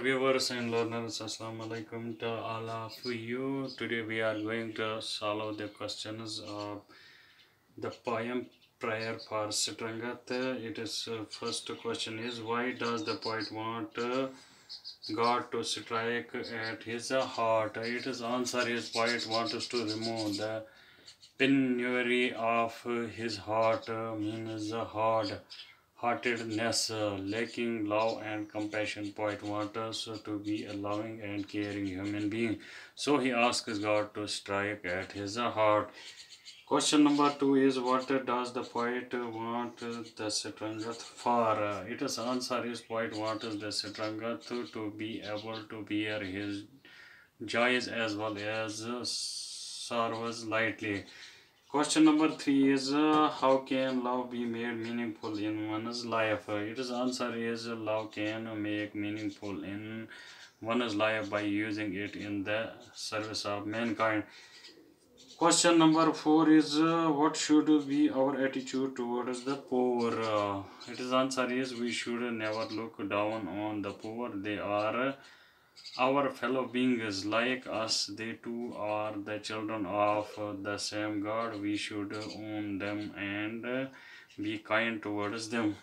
Viewers and learners, Assalamu alaikum to all of you. Today we are going to solve the questions of the poem Prayer for Strength. It is first question is, why does the poet want God to strike at his heart? It is answer is, poet wants to remove the penury of his heart, means hard heartedness, lacking love and compassion. Poet wants us to be a loving and caring human being. So he asks God to strike at his heart. Question number two is, what does the poet want the strength for? Its answer is, poet wants the strength to be able to bear his joys as well as sorrows lightly. Question number three is, how can love be made meaningful in one's life? Its answer is, love can make meaningful in one's life by using it in the service of mankind. Question number four is, what should be our attitude towards the poor? Its answer is, we should never look down on the poor. They are our fellow beings like us. They too are the children of the same God. We should own them and be kind towards them.